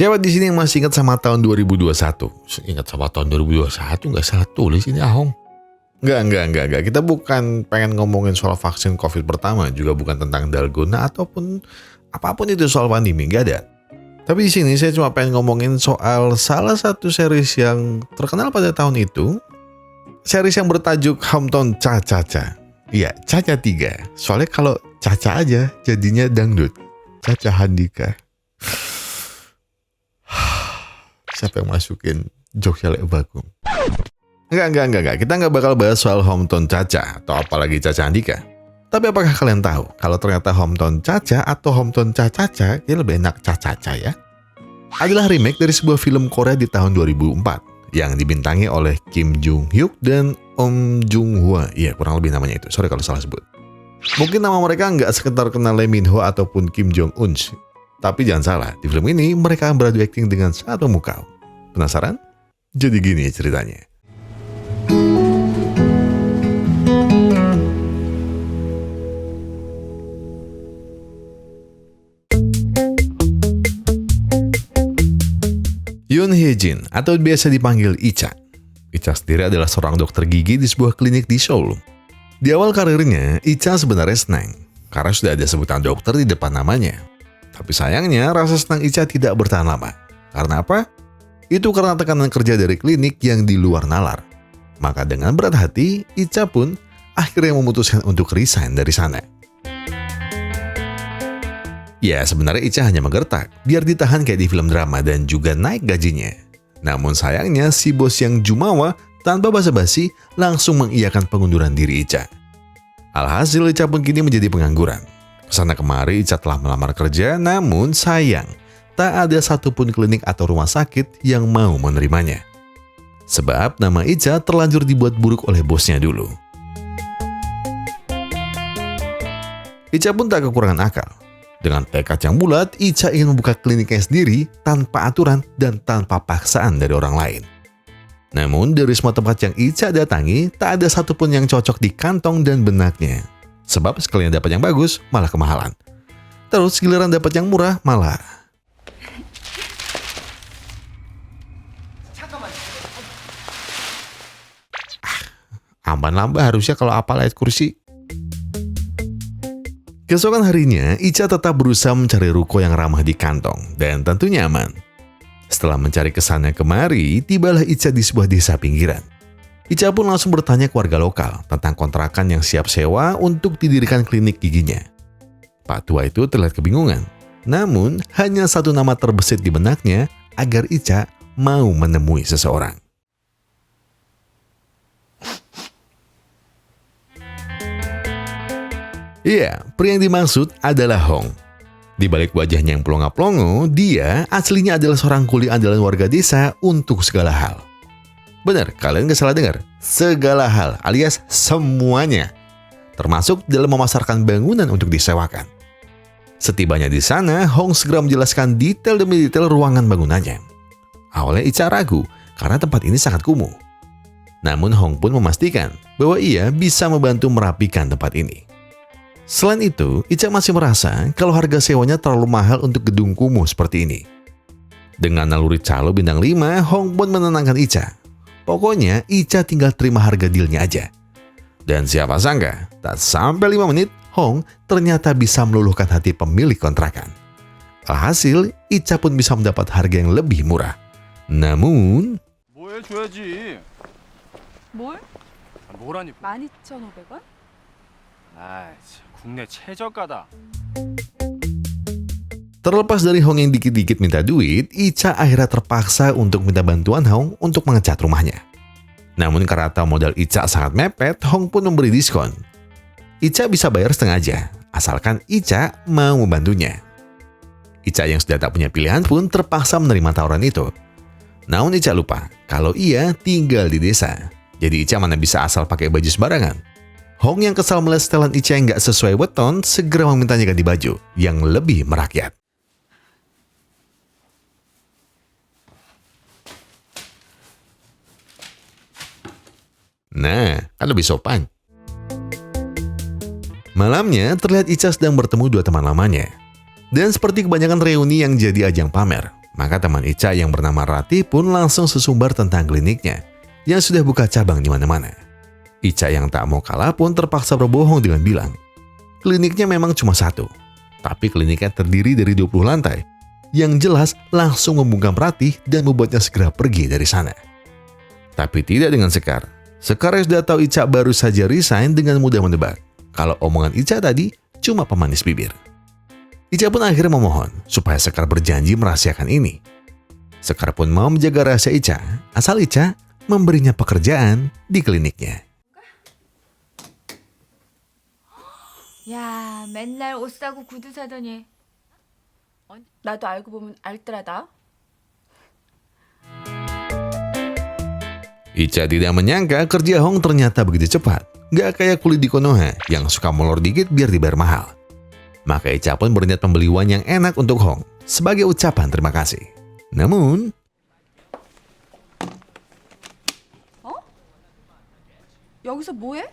Siapa di sini yang masih ingat sama tahun 2021? Ingat sama tahun 2021? Nggak salah tulis ini Ahong. Nggak. Kita bukan pengen ngomongin soal vaksin COVID pertama, juga bukan tentang dalgona ataupun apapun itu soal pandemi, nggak ada. Tapi di sini saya cuma pengen ngomongin soal salah satu series yang terkenal pada tahun itu. Series yang bertajuk Hometown Cha-Cha-Cha. Iya, Cha-Cha 3. Soalnya kalau Cha-Cha aja jadinya dangdut. Cha-Cha Handika. Siapa yang masukin joknya Lek Bagong? Enggak. Kita nggak bakal bahas soal Hometown Cha-Cha atau apalagi Cha-Cha Handika. Tapi apakah kalian tahu kalau ternyata Hometown Cha-Cha atau Hometown Cha-Cha-Cha ini lebih enak Cha-Cha-Cha ya? Adalah remake dari sebuah film Korea di tahun 2004 yang dibintangi oleh Kim Jung Hyuk dan Om Jung Hwa. Iya, kurang lebih namanya itu. Sorry kalau salah sebut. Mungkin nama mereka nggak sekedar kenal Lee Min Ho ataupun Kim Jong Un. Tapi jangan salah, di film ini mereka beradu akting dengan sangat memukau. Penasaran? Jadi gini ceritanya. Yoon Hye Jin atau biasa dipanggil Icha. Icha sendiri adalah seorang dokter gigi di sebuah klinik di Seoul. Di awal karirnya, Icha sebenarnya senang karena sudah ada sebutan dokter di depan namanya. Tapi sayangnya rasa senang Icha tidak bertahan lama. Karena apa? Itu karena tekanan kerja dari klinik yang di luar nalar. Maka dengan berat hati, Icha pun akhirnya memutuskan untuk resign dari sana. Ya, sebenarnya Icha hanya menggertak biar ditahan kayak di film drama dan juga naik gajinya. Namun sayangnya si bos yang jumawa tanpa basa-basi langsung mengiyakan pengunduran diri Icha. Alhasil Icha pun kini menjadi pengangguran. Kesana kemari Icha telah melamar kerja, namun sayang tak ada satupun klinik atau rumah sakit yang mau menerimanya. Sebab nama Icha terlanjur dibuat buruk oleh bosnya dulu. Icha pun tak kekurangan akal. Dengan tekad yang bulat, Icha ingin membuka kliniknya sendiri tanpa aturan dan tanpa paksaan dari orang lain. Namun dari semua tempat yang Icha datangi, tak ada satupun yang cocok di kantong dan benaknya. Sebab sekalian dapat yang bagus, malah kemahalan. Terus giliran dapat yang murah, malah. Aman lambah harusnya kalau apal ayat kursi. Keesokan harinya, Icha tetap berusaha mencari ruko yang ramah di kantong dan tentunya aman. Setelah mencari kesana kemari, tibalah Icha di sebuah desa pinggiran. Icha pun langsung bertanya ke warga lokal tentang kontrakan yang siap sewa untuk didirikan klinik giginya. Pak tua itu terlihat kebingungan. Namun, hanya satu nama terbesit di benaknya agar Icha mau menemui seseorang. Iya, pria yang dimaksud adalah Hong. Di balik wajahnya yang pelongo-pelongo, dia aslinya adalah seorang kuli andalan warga desa untuk segala hal. Benar, kalian gak salah dengar. Segala hal, alias semuanya. Termasuk dalam memasarkan bangunan untuk disewakan. Setibanya di sana, Hong segera menjelaskan detail demi detail ruangan bangunannya. Awalnya Icha ragu, karena tempat ini sangat kumuh. Namun Hong pun memastikan bahwa ia bisa membantu merapikan tempat ini. Selain itu, Icha masih merasa kalau harga sewanya terlalu mahal untuk gedung kumuh seperti ini. Dengan naluri calo bintang 5, Hong pun menenangkan Icha. Pokoknya, Icha tinggal terima harga dealnya aja. Dan siapa sangka, tak sampai 5 menit, Hong ternyata bisa meluluhkan hati pemilik kontrakan. Alhasil, Icha pun bisa mendapat harga yang lebih murah. Namun... 뭐 해줘야지. 뭘? 뭐라니까. 12,500원? 아이, 국내 최저가다. Terlepas dari Hong yang dikit-dikit minta duit, Icha akhirnya terpaksa untuk minta bantuan Hong untuk mengecat rumahnya. Namun karena tahu modal Icha sangat mepet, Hong pun memberi diskon. Icha bisa bayar setengah aja, asalkan Icha mau membantunya. Icha yang sudah tak punya pilihan pun terpaksa menerima tawaran itu. Namun Icha lupa kalau ia tinggal di desa. Jadi Icha mana bisa asal pakai baju sembarangan. Hong yang kesal melihat setelan Icha yang gak sesuai weton segera memintanya ganti baju yang lebih merakyat. Nah, kan lebih sopan. Malamnya terlihat Icha sedang bertemu dua teman lamanya. Dan seperti kebanyakan reuni yang jadi ajang pamer, Maka teman Ica yang bernama Rati pun langsung sesumbar tentang kliniknya yang sudah buka cabang di mana-mana. Ica yang tak mau kalah pun terpaksa berbohong dengan bilang, kliniknya memang cuma satu, tapi kliniknya terdiri dari 20 lantai. Yang jelas langsung membungkam Rati dan membuatnya segera pergi dari sana. Tapi tidak dengan Sekar. Sekar yang sudah tahu Ica baru saja resign dengan mudah menebak kalau omongan Ica tadi cuma pemanis bibir. Ica pun akhirnya memohon supaya Sekar berjanji merahasiakan ini. Sekar pun mau menjaga rahasia Ica, asal Ica memberinya pekerjaan di kliniknya. 야, 맨날 옷 사고 구두 사더니 나도 알고 보면 알뜰하다. Ica tidak menyangka kerja Hong ternyata begitu cepat. Gak kayak kulit di Konoha yang suka molor dikit biar dibayar mahal. Maka Ica pun berniat membeli uang yang enak untuk Hong sebagai ucapan terima kasih. Namun, 여기서 뭐해?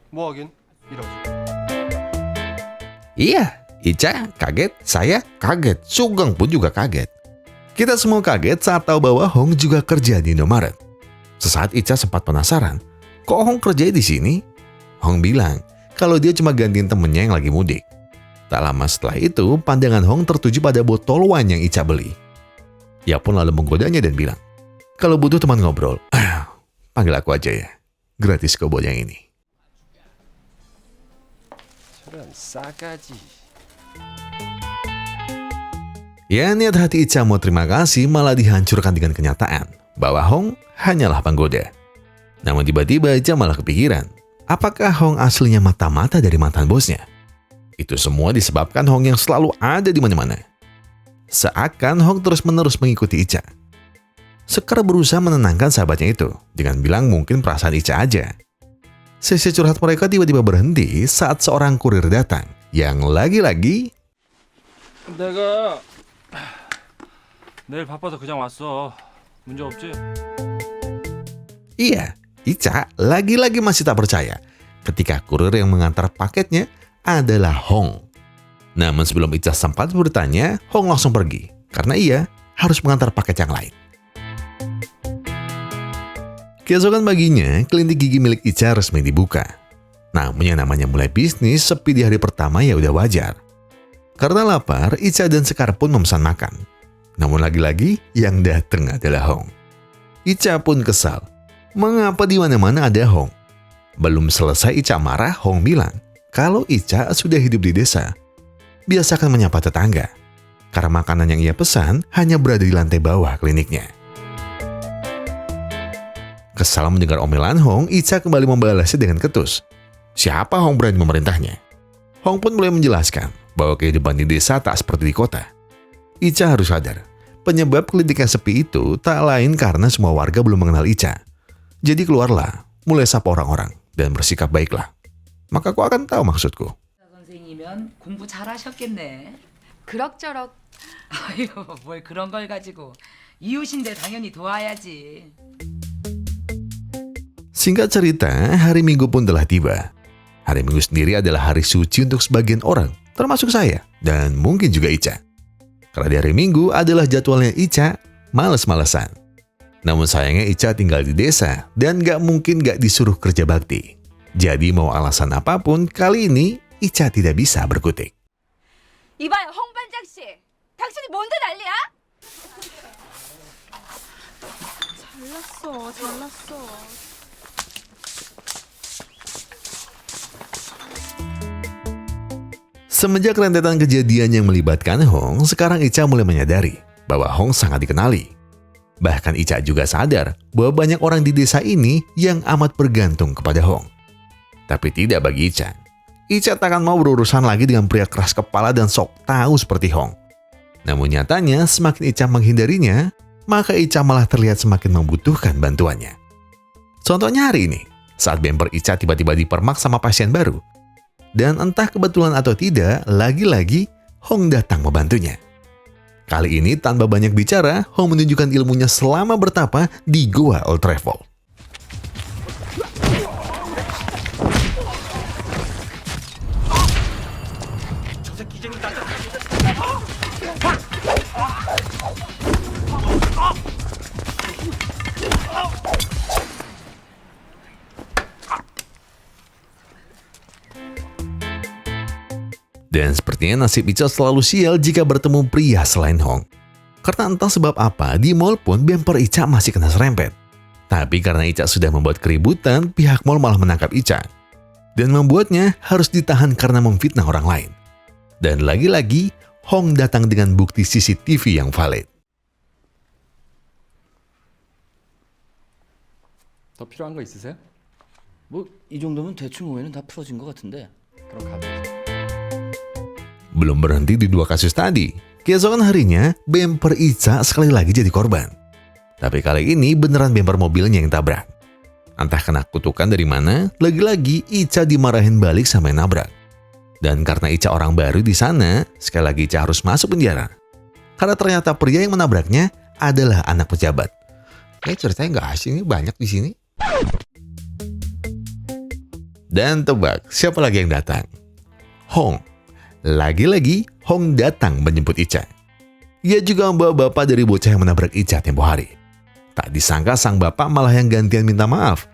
뭐 하긴? 이러지. iya, Ica kaget, saya kaget, Sugeng pun juga kaget. Kita semua kaget saat tahu bahwa Hong juga kerja di Indomaret. Sesaat Ica sempat penasaran, kok Hong kerja di sini? Hong bilang kalau dia cuma gantiin temennya yang lagi mudik. Tak lama setelah itu, pandangan Hong tertuju pada botol wine yang Ica beli. Ia pun lalu menggodanya dan bilang, kalau butuh teman ngobrol, panggil aku aja ya. Gratis kok buat yang ini. 저런 싸가지. Ya, niat hati Ica mau terima kasih malah dihancurkan dengan kenyataan bahwa Hong hanyalah penggoda. Namun tiba-tiba Ica malah kepikiran, apakah Hong aslinya mata-mata dari mantan bosnya? Itu semua disebabkan Hong yang selalu ada di mana-mana. Seakan Hong terus-menerus mengikuti Ica. Sekar berusaha menenangkan sahabatnya itu dengan bilang mungkin perasaan Ica aja. Sesi curhat mereka tiba-tiba berhenti saat seorang kurir datang yang lagi-lagi 내가 내일 바빠서 그냥 왔어. 문제 없지? Iya, Ica lagi-lagi masih tak percaya ketika kurir yang mengantar paketnya adalah Hong. Namun sebelum Ica sempat bertanya, Hong langsung pergi karena ia harus mengantar paket yang lain. Keesokan paginya, klinik gigi milik Ica resmi dibuka. Namun yang namanya mulai bisnis sepi di hari pertama ya udah wajar. Karena lapar, Ica dan Sekar pun memesan makan. Namun lagi-lagi yang datang adalah Hong. Ica pun kesal. Mengapa di mana-mana ada Hong? Belum selesai Ica marah, Hong bilang kalau Ica sudah hidup di desa, biasakan menyapa tetangga. Karena makanan yang ia pesan hanya berada di lantai bawah kliniknya. Kesal mendengar omelan Hong, Ica kembali membalasnya dengan ketus. Siapa Hong berani memerintahnya? Hong pun mulai menjelaskan bahwa kehidupan di desa tak seperti di kota. Ica harus sadar, penyebab klinik yang sepi itu tak lain karena semua warga belum mengenal Ica. Jadi keluarlah, mulai sapa orang-orang dan bersikap baiklah. Maka kau akan tahu maksudku. 선생이면 공부 잘하셨겠네. 그럭저럭. 아유, 뭘 그런 걸 가지고 이웃인데 당연히 도와야지. Singkat cerita, hari Minggu pun telah tiba. Hari Minggu sendiri adalah hari suci untuk sebagian orang, termasuk saya dan mungkin juga Ica. Karena di hari Minggu adalah jadwalnya Ica males-malesan. Namun sayangnya Ica tinggal di desa dan gak mungkin gak disuruh kerja bakti. Jadi mau alasan apapun, kali ini Ica tidak bisa berkutik. 이봐요, 홍 반장 씨. 당신이 뭔데 난리야? 잘났어. Semenjak rentetan kejadian yang melibatkan Hong, sekarang Ica mulai menyadari bahwa Hong sangat dikenali. Bahkan Ica juga sadar bahwa banyak orang di desa ini yang amat bergantung kepada Hong. Tapi tidak bagi Ica. Ica tak akan mau berurusan lagi dengan pria keras kepala dan sok tahu seperti Hong. Namun nyatanya semakin Ica menghindarinya, maka Ica malah terlihat semakin membutuhkan bantuannya. Contohnya hari ini, saat bemper Ica tiba-tiba dipermak sama pasien baru. Dan entah kebetulan atau tidak, lagi-lagi Hong datang membantunya. Kali ini tanpa banyak bicara, Hong menunjukkan ilmunya selama bertapa di Goa Old Travel. Dan sepertinya nasib Ica selalu sial jika bertemu pria selain Hong. Karena entah sebab apa, di mall pun bemper Ica masih kena serempet. Tapi karena Ica sudah membuat keributan, pihak mall malah menangkap Ica. Dan membuatnya harus ditahan karena memfitnah orang lain. Dan lagi-lagi, Hong datang dengan bukti CCTV yang valid. 더 필요한 거 있으세요? 뭐 이 정도면 대충 오해는 다 풀어진 것 같은데. 그럼 가보죠. Belum berhenti di 2 kasus tadi. Keesokan harinya, bemper Ica sekali lagi jadi korban. Tapi kali ini beneran bemper mobilnya yang tabrak. Entah kena kutukan dari mana, lagi-lagi Ica dimarahin balik sama yang nabrak. Dan karena Ica orang baru di sana, sekali lagi Ica harus masuk penjara. Karena ternyata pria yang menabraknya adalah anak pejabat. Ceritanya nggak asing, banyak di sini. Dan tebak, siapa lagi yang datang? Hong. Lagi-lagi, Hong datang menjemput Ica. Ia juga membawa bapak dari bocah yang menabrak Ica tempo hari. Tak disangka sang bapak malah yang gantian minta maaf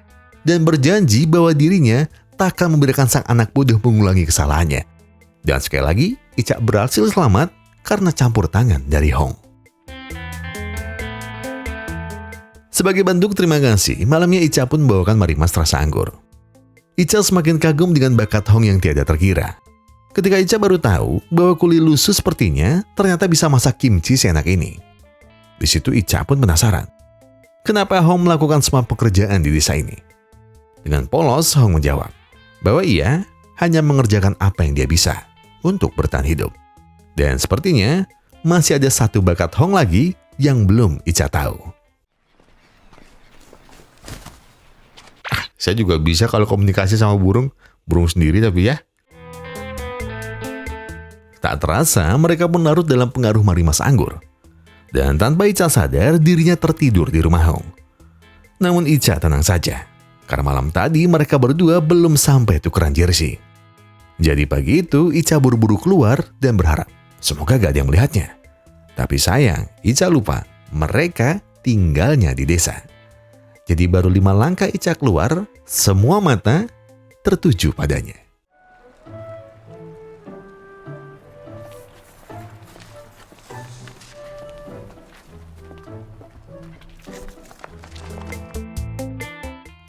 dan berjanji bahwa dirinya tak akan membiarkan sang anak bodoh mengulangi kesalahannya. Dan sekali lagi, Ica berhasil selamat karena campur tangan dari Hong. Sebagai bentuk terima kasih, malamnya Ica pun membawakan marimas rasa anggur. Ica semakin kagum dengan bakat Hong yang tiada terkira. Ketika Ica baru tahu bahwa kuli lusuh sepertinya ternyata bisa masak kimchi seenak ini. Di situ Ica pun penasaran. Kenapa Hong melakukan semua pekerjaan di desa ini? Dengan polos, Hong menjawab bahwa ia hanya mengerjakan apa yang dia bisa untuk bertahan hidup. Dan sepertinya masih ada satu bakat Hong lagi yang belum Ica tahu. Saya juga bisa kalau komunikasi sama burung sendiri tapi ya. Tak terasa, mereka pun larut dalam pengaruh marimas anggur. Dan tanpa Ica sadar, dirinya tertidur di rumah Hong. Namun Ica tenang saja, karena malam tadi mereka berdua belum sampai tukeran jersey. Jadi pagi itu, Ica buru-buru keluar dan berharap semoga gak ada yang melihatnya. Tapi sayang, Ica lupa mereka tinggalnya di desa. Jadi baru 5 langkah Ica keluar, semua mata tertuju padanya.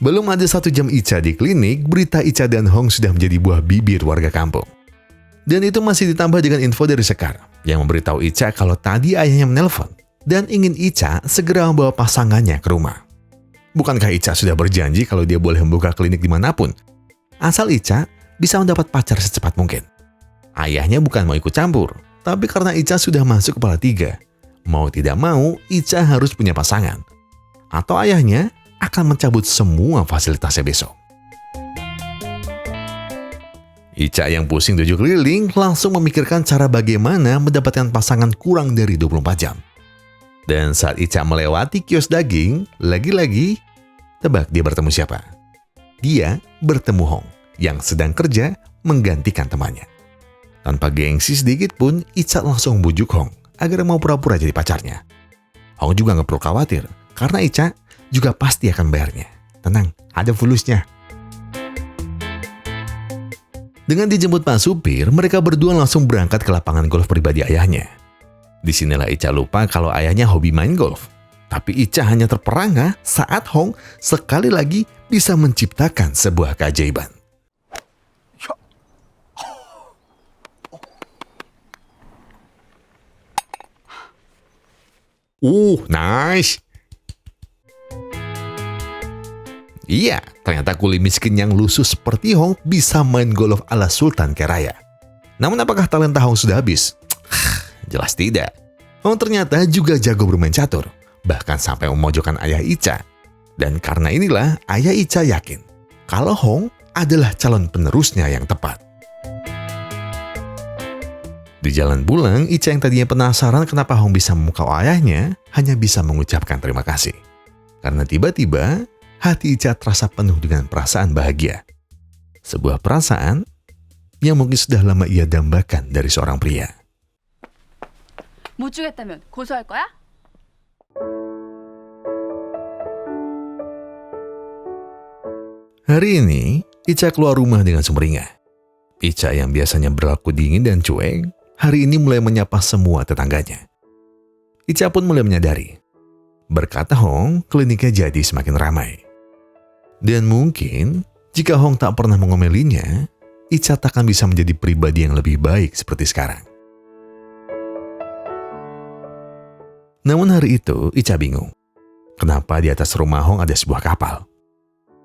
Belum ada 1 jam Ica di klinik, berita Ica dan Hong sudah menjadi buah bibir warga kampung. Dan itu masih ditambah dengan info dari Sekar, yang memberitahu Ica kalau tadi ayahnya menelpon dan ingin Ica segera membawa pasangannya ke rumah. Bukankah Ica sudah berjanji kalau dia boleh membuka klinik dimanapun, asal Ica bisa mendapat pacar secepat mungkin. Ayahnya bukan mau ikut campur, tapi karena Ica sudah masuk kepala 3, mau tidak mau Ica harus punya pasangan. Atau ayahnya akan mencabut semua fasilitasnya besok. Ica yang pusing 7 keliling langsung memikirkan cara bagaimana mendapatkan pasangan kurang dari 24 jam. Dan saat Ica melewati kios daging, lagi-lagi, tebak dia bertemu siapa? Dia bertemu Hong yang sedang kerja menggantikan temannya. Tanpa gengsi sedikit pun, Ica langsung bujuk Hong agar mau pura-pura jadi pacarnya. Hong juga nggak perlu khawatir, karena Ica juga pasti akan bayarnya. Tenang, ada fulusnya. Dengan dijemput Pak Supir, mereka berdua langsung berangkat ke lapangan golf pribadi ayahnya. Disinilah Ica lupa kalau ayahnya hobi main golf. Tapi Ica hanya terperangah saat Hong sekali lagi bisa menciptakan sebuah keajaiban. Nice! Iya, ternyata kuli miskin yang lusuh seperti Hong bisa main golf ala Sultan Keraya. Namun apakah talenta Hong sudah habis? Jelas tidak. Hong ternyata juga jago bermain catur, bahkan sampai memojokkan ayah Ica. Dan karena inilah ayah Ica yakin kalau Hong adalah calon penerusnya yang tepat. Di jalan pulang, Ica yang tadinya penasaran kenapa Hong bisa memukau ayahnya, hanya bisa mengucapkan terima kasih. Karena tiba-tiba hati Ica terasa penuh dengan perasaan bahagia. Sebuah perasaan yang mungkin sudah lama ia dambakan dari seorang pria. 못 주겠다면 고소할 거야? Hari ini, Ica keluar rumah dengan sumringah. Ica yang biasanya berlaku dingin dan cuek, hari ini mulai menyapa semua tetangganya. Ica pun mulai menyadari, berkata Hong, kliniknya jadi semakin ramai. Dan mungkin, jika Hong tak pernah mengomelinya, Ica takkan bisa menjadi pribadi yang lebih baik seperti sekarang. Namun hari itu, Ica bingung. Kenapa di atas rumah Hong ada sebuah kapal?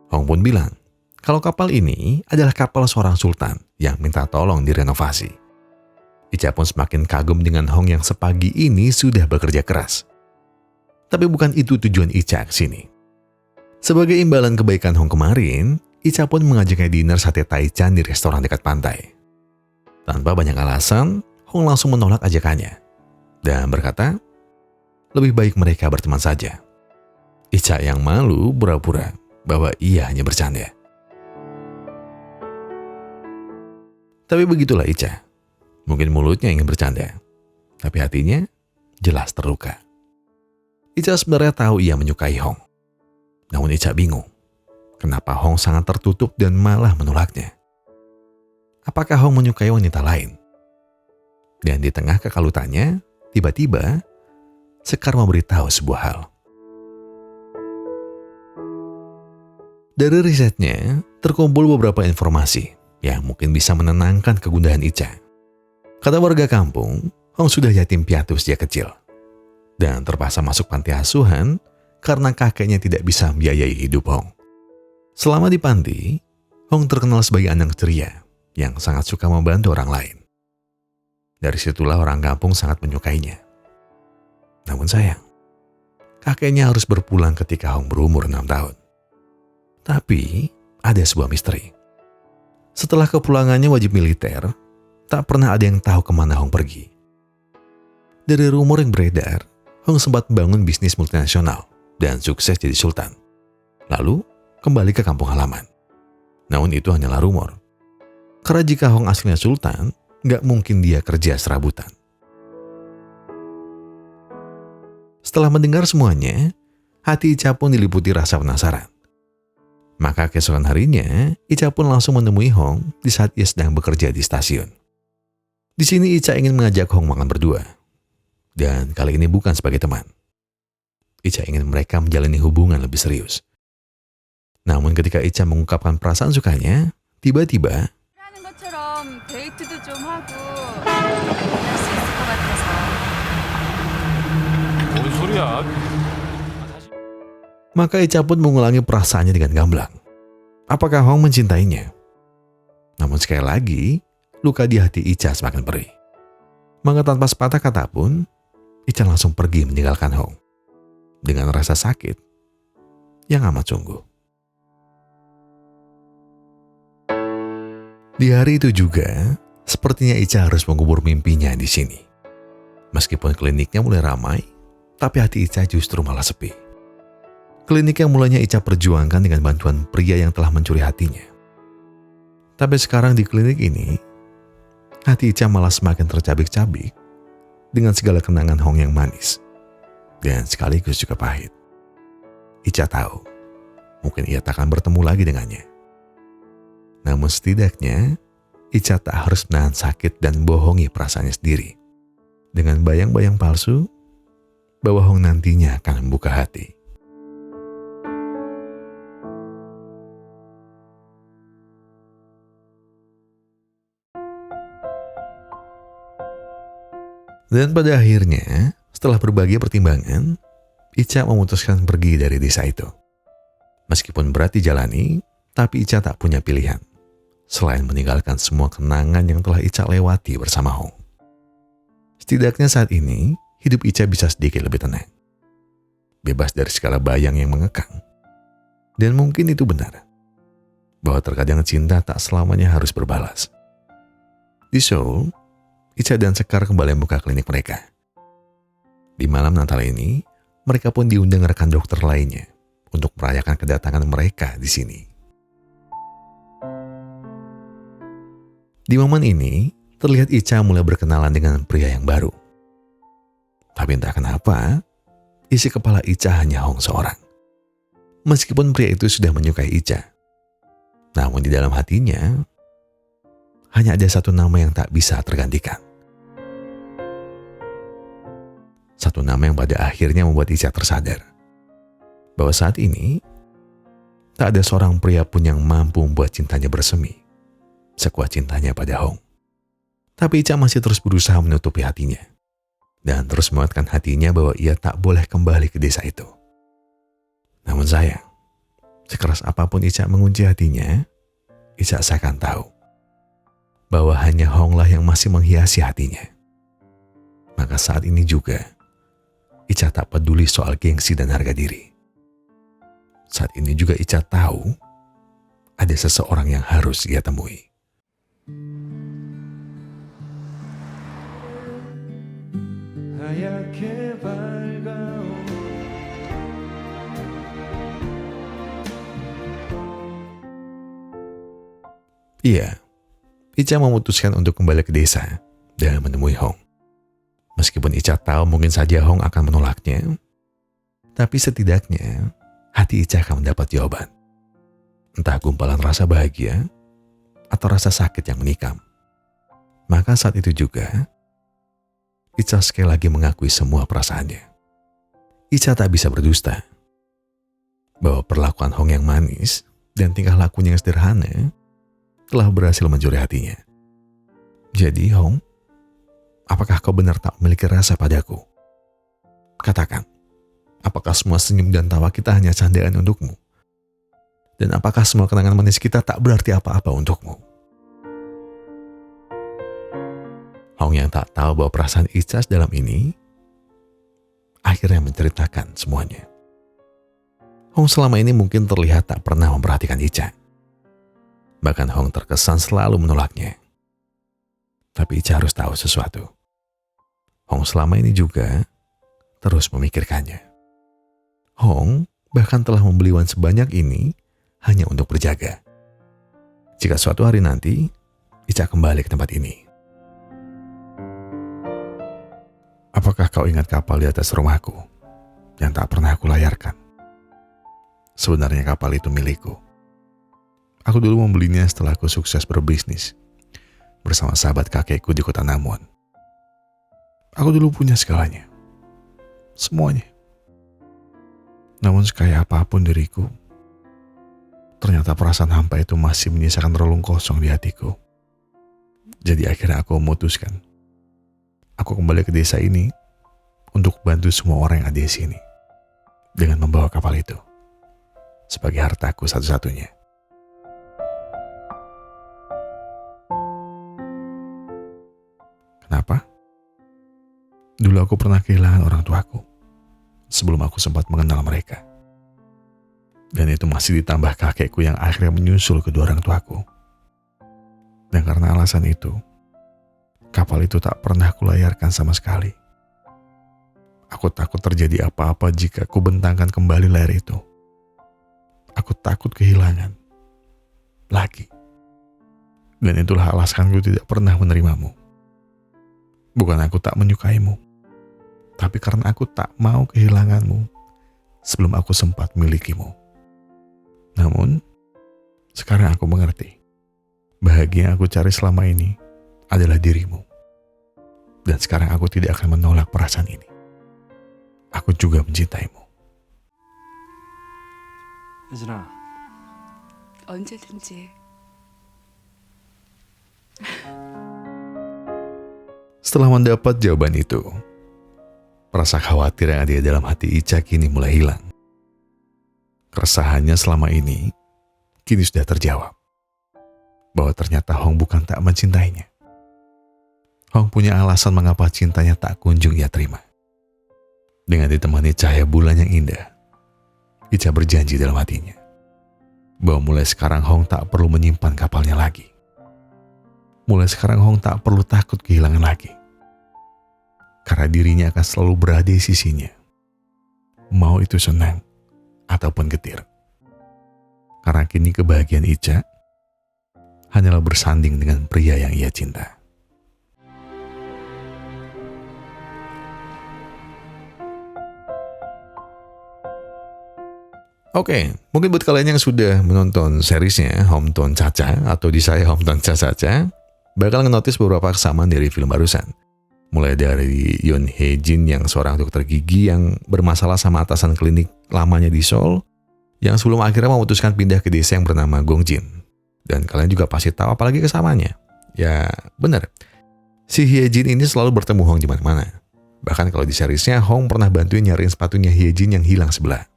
Hong pun bilang, kalau kapal ini adalah kapal seorang sultan yang minta tolong direnovasi. Ica pun semakin kagum dengan Hong yang sepagi ini sudah bekerja keras. Tapi bukan itu tujuan Ica ke sini. Sebagai imbalan kebaikan Hong kemarin, Ica pun mengajaknya dinner sate taichan di restoran dekat pantai. Tanpa banyak alasan, Hong langsung menolak ajakannya dan berkata, lebih baik mereka berteman saja. Ica yang malu pura-pura bahwa ia hanya bercanda. Tapi begitulah Ica. Mungkin mulutnya ingin bercanda, tapi hatinya jelas terluka. Ica sebenarnya tahu ia menyukai Hong. Namun Ica bingung, kenapa Hong sangat tertutup dan malah menolaknya. Apakah Hong menyukai wanita lain? Dan di tengah kekalutannya, tiba-tiba Sekar memberitahu sebuah hal. Dari risetnya, terkumpul beberapa informasi yang mungkin bisa menenangkan kegundahan Ica. Kata warga kampung, Hong sudah yatim piatu sejak kecil dan terpaksa masuk panti asuhan karena kakeknya tidak bisa membiayai hidup Hong. Selama di panti, Hong terkenal sebagai anak ceria yang sangat suka membantu orang lain. Dari situlah orang kampung sangat menyukainya. Namun sayang, kakeknya harus berpulang ketika Hong berumur 6 tahun. Tapi ada sebuah misteri. Setelah kepulangannya wajib militer, tak pernah ada yang tahu kemana Hong pergi. Dari rumor yang beredar, Hong sempat bangun bisnis multinasional dan sukses jadi sultan. Lalu kembali ke kampung halaman. Namun itu hanyalah rumor. Karena jika Hong aslinya sultan, gak mungkin dia kerja serabutan. Setelah mendengar semuanya, hati Ica pun diliputi rasa penasaran. Maka keesokan harinya, Ica pun langsung menemui Hong di saat ia sedang bekerja di stasiun. Di sini Ica ingin mengajak Hong makan berdua. Dan kali ini bukan sebagai teman. Ica ingin mereka menjalani hubungan lebih serius. Namun ketika Ica mengungkapkan perasaan sukanya, tiba-tiba 하는 것처럼 데이트도 좀 하고 만날 수 있을 것 같아서. 뭔 소리야? maka Ica pun mengulangi perasaannya dengan gamblang. Apakah Hong mencintainya? Namun sekali lagi, luka di hati Ica semakin perih. Maka tanpa sepatah kata pun, Ica langsung pergi meninggalkan Hong. Dengan rasa sakit yang amat sungguh. Di hari itu juga, sepertinya Ica harus mengubur mimpinya di sini. Meskipun kliniknya mulai ramai, tapi hati Ica justru malah sepi. Klinik yang mulanya Ica perjuangkan dengan bantuan pria yang telah mencuri hatinya. Tapi sekarang di klinik ini, hati Ica malah semakin tercabik-cabik dengan segala kenangan Hong yang manis dan sekaligus juga pahit. Ica tahu, mungkin ia tak akan bertemu lagi dengannya. Namun setidaknya, Ica tak harus menahan sakit dan bohongi perasaannya sendiri dengan bayang-bayang palsu bahwa Hong nantinya akan membuka hati. Dan pada akhirnya, setelah berbagai pertimbangan, Ica memutuskan pergi dari desa itu. Meskipun berat dijalani, tapi Ica tak punya pilihan selain meninggalkan semua kenangan yang telah Ica lewati bersama Hong. Setidaknya saat ini, hidup Ica bisa sedikit lebih tenang. Bebas dari segala bayang yang mengekang. Dan mungkin itu benar, bahwa terkadang cinta tak selamanya harus berbalas. Di Seoul, Ica dan Sekar kembali membuka klinik mereka. Di malam Natal ini, mereka pun diundang rekan dokter lainnya untuk merayakan kedatangan mereka di sini. Di momen ini, terlihat Ica mulai berkenalan dengan pria yang baru. Tapi entah kenapa, isi kepala Ica hanya Hong seorang. Meskipun pria itu sudah menyukai Ica, namun di dalam hatinya hanya ada satu nama yang tak bisa tergantikan. Satu nama yang pada akhirnya membuat Ica tersadar bahwa saat ini tak ada seorang pria pun yang mampu membuat cintanya bersemi sekuat cintanya pada Hong. Tapi Ica masih terus berusaha menutupi hatinya dan terus menguatkan hatinya bahwa ia tak boleh kembali ke desa itu. Namun sayang, sekeras apapun Ica mengunci hatinya, Ica seakan tahu bahwa hanya Hong lah yang masih menghiasi hatinya. Maka saat ini juga, Ica tak peduli soal gengsi dan harga diri. Saat ini juga Ica tahu ada seseorang yang harus ia temui. Iya, Ica memutuskan untuk kembali ke desa dan menemui Hong. Meskipun Ica tahu mungkin saja Hong akan menolaknya, tapi setidaknya hati Ica akan mendapat jawaban. Entah gumpalan rasa bahagia atau rasa sakit yang menikam. Maka saat itu juga, Ica sekali lagi mengakui semua perasaannya. Ica tak bisa berdusta bahwa perlakuan Hong yang manis dan tingkah lakunya yang sederhana telah berhasil mencuri hatinya. Jadi Hong, apakah kau benar tak memiliki rasa padaku? Katakan, apakah semua senyum dan tawa kita hanya candaan untukmu? Dan apakah semua kenangan manis kita tak berarti apa-apa untukmu? Hong yang tak tahu bahwa perasaan Ica dalam ini akhirnya menceritakan semuanya. Hong selama ini mungkin terlihat tak pernah memperhatikan Ica. Bahkan Hong terkesan selalu menolaknya. Tapi Ica harus tahu sesuatu. Hong selama ini juga terus memikirkannya. Hong bahkan telah membeli wan sebanyak ini hanya untuk berjaga. Jika suatu hari nanti Ica kembali ke tempat ini. Apakah kau ingat kapal di atas rumahku yang tak pernah aku layarkan? Sebenarnya kapal itu milikku. Aku dulu membelinya setelah aku sukses berbisnis bersama sahabat kakekku di kota Namwon. Aku dulu punya segalanya. Semuanya. Namun sekaya apapun diriku, ternyata perasaan hampa itu masih menyisakan relung kosong di hatiku. Jadi akhirnya aku memutuskan. Aku kembali ke desa ini untuk bantu semua orang yang ada di sini dengan membawa kapal itu sebagai hartaku satu-satunya. Kenapa? Dulu aku pernah kehilangan orang tuaku sebelum aku sempat mengenal mereka. Dan itu masih ditambah kakekku yang akhirnya menyusul kedua orang tuaku. Dan karena alasan itu, kapal itu tak pernah kulayarkan sama sekali. Aku takut terjadi apa-apa jika ku bentangkan kembali layar itu. Aku takut kehilangan lagi. Dan itulah alasanku tidak pernah menerimamu. Bukan aku tak menyukaimu, tapi karena aku tak mau kehilanganmu sebelum aku sempat milikimu. Namun, sekarang aku mengerti. Bahagia yang aku cari selama ini adalah dirimu. Dan sekarang aku tidak akan menolak perasaan ini. Aku juga mencintaimu. 혜진아, 언제든지. Setelah mendapat jawaban itu, rasa khawatir yang ada di dalam hati Ica kini mulai hilang. Keresahannya selama ini kini sudah terjawab. Bahwa ternyata Hong bukan tak mencintainya. Hong punya alasan mengapa cintanya tak kunjung ia terima. Dengan ditemani cahaya bulan yang indah, Ica berjanji dalam hatinya bahwa mulai sekarang Hong tak perlu menyimpan kapalnya lagi. Mulai sekarang Hong tak perlu takut kehilangan lagi. Karena dirinya akan selalu berada di sisinya. Mau itu senang ataupun getir. Karena kini kebahagiaan Ica hanyalah bersanding dengan pria yang ia cinta. Oke, mungkin buat kalian yang sudah menonton seriesnya Hometown Cha-Cha atau di saya Hometown Cha-Cha, bakal ngenotis beberapa kesamaan dari film barusan. Mulai dari Yoon Hye Jin yang seorang dokter gigi yang bermasalah sama atasan klinik lamanya di Seoul, yang sebelum akhirnya memutuskan pindah ke desa yang bernama Gongjin. Dan kalian juga pasti tahu apalagi kesamaannya. Ya, benar. Si Hye Jin ini selalu bertemu Hong di mana-mana. Bahkan kalau di seriesnya, Hong pernah bantuin nyariin sepatunya Hye Jin yang hilang sebelah.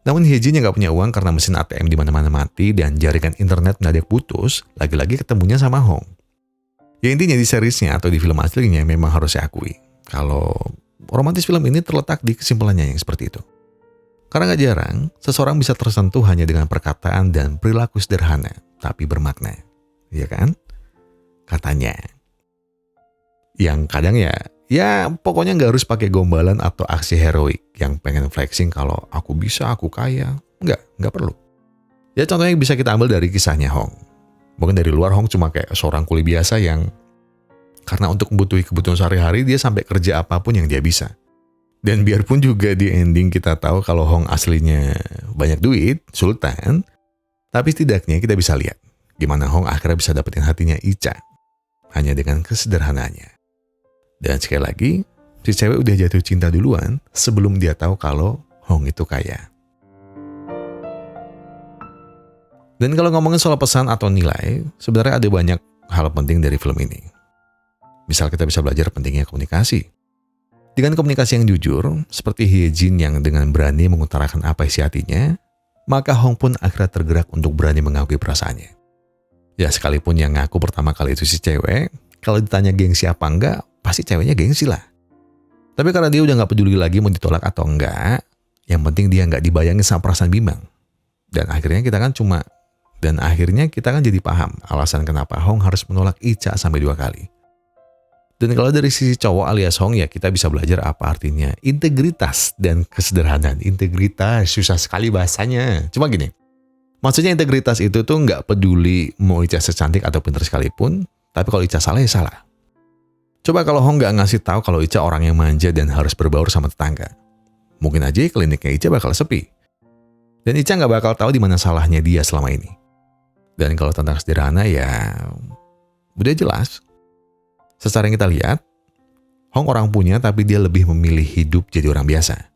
Namun Hye Jin yang gak punya uang karena mesin ATM di mana-mana mati dan jaringan internet mendadak putus, lagi-lagi ketemunya sama Hong. Ya intinya di seriesnya atau di film aslinya memang harus saya akui, kalau romantis film ini terletak di kesimpulannya yang seperti itu. Karena gak jarang, seseorang bisa tersentuh hanya dengan perkataan dan perilaku sederhana, tapi bermakna. Iya kan? Katanya. Yang kadang ya pokoknya nggak harus pakai gombalan atau aksi heroik yang pengen flexing kalau aku bisa, aku kaya. Nggak perlu. Ya contohnya bisa kita ambil dari kisahnya Hong. Mungkin dari luar Hong cuma kayak seorang kuli biasa yang karena untuk membutuhi kebutuhan sehari-hari dia sampai kerja apapun yang dia bisa. Dan biarpun juga di ending kita tahu kalau Hong aslinya banyak duit, sultan, tapi setidaknya kita bisa lihat gimana Hong akhirnya bisa dapetin hatinya Icha hanya dengan kesederhanaannya. Dan sekali lagi, si cewek udah jatuh cinta duluan sebelum dia tahu kalau Hong itu kaya. Dan kalau ngomongin soal pesan atau nilai, sebenarnya ada banyak hal penting dari film ini. Misal kita bisa belajar pentingnya komunikasi. Dengan komunikasi yang jujur, seperti Hye Jin yang dengan berani mengutarakan apa isi hatinya, maka Hong pun akhirnya tergerak untuk berani mengakui perasaannya. Ya sekalipun yang ngaku pertama kali itu si cewek, kalau ditanya gengsi apa enggak, pasti ceweknya gengsi lah. Tapi karena dia udah gak peduli lagi mau ditolak atau enggak, yang penting dia gak dibayangin sama perasaan bimbang. Dan akhirnya kita kan jadi paham alasan kenapa Hong harus menolak Icha sampai 2 kali. Dan kalau dari sisi cowok alias Hong ya kita bisa belajar apa artinya integritas dan kesederhanaan. Integritas, susah sekali bahasanya. Cuma gini, maksudnya integritas itu tuh gak peduli mau Icha secantik atau pintar sekalipun, tapi kalau Icha salah ya salah. Coba kalau Hong gak ngasih tahu kalau Icha orang yang manja dan harus berbaur sama tetangga. Mungkin aja kliniknya Icha bakal sepi. Dan Icha gak bakal tahu di mana salahnya dia selama ini. Dan kalau tentang sederhana ya udah jelas. Secara yang kita lihat, Hong orang punya tapi dia lebih memilih hidup jadi orang biasa.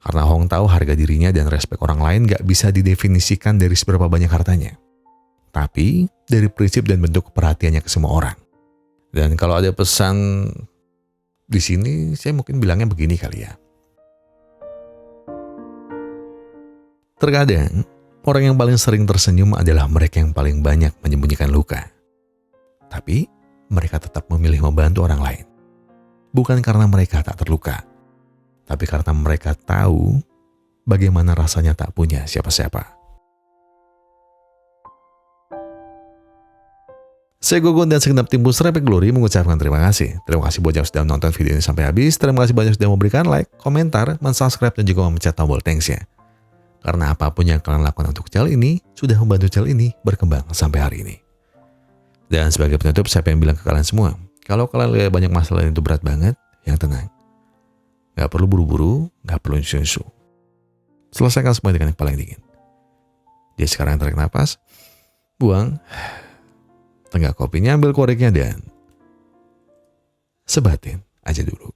Karena Hong tahu harga dirinya dan respek orang lain gak bisa didefinisikan dari seberapa banyak hartanya. Tapi dari prinsip dan bentuk perhatiannya ke semua orang. Dan kalau ada pesan di sini, saya mungkin bilangnya begini kali ya. Terkadang, orang yang paling sering tersenyum adalah mereka yang paling banyak menyembunyikan luka. Tapi, mereka tetap memilih membantu orang lain. Bukan karena mereka tak terluka, tapi karena mereka tahu bagaimana rasanya tak punya siapa-siapa. Saya Gogon dan segenap tim Booster Epic Glory mengucapkan terima kasih. Terima kasih buat yang sudah menonton video ini sampai habis. Terima kasih banyak sudah memberikan like, komentar, mensubscribe, dan juga memencet tombol thanks-nya. Karena apapun yang kalian lakukan untuk channel ini, sudah membantu channel ini berkembang sampai hari ini. Dan sebagai penutup, saya pengen bilang ke kalian semua, kalau kalian lihat banyak masalah yang itu berat banget, yang tenang. Gak perlu buru-buru, gak perlu nyusu. Selesaikan semua dengan yang paling dingin. Jadi sekarang tarik nafas, buang, tenggak kopinya, ambil koreknya dan sebatin aja dulu.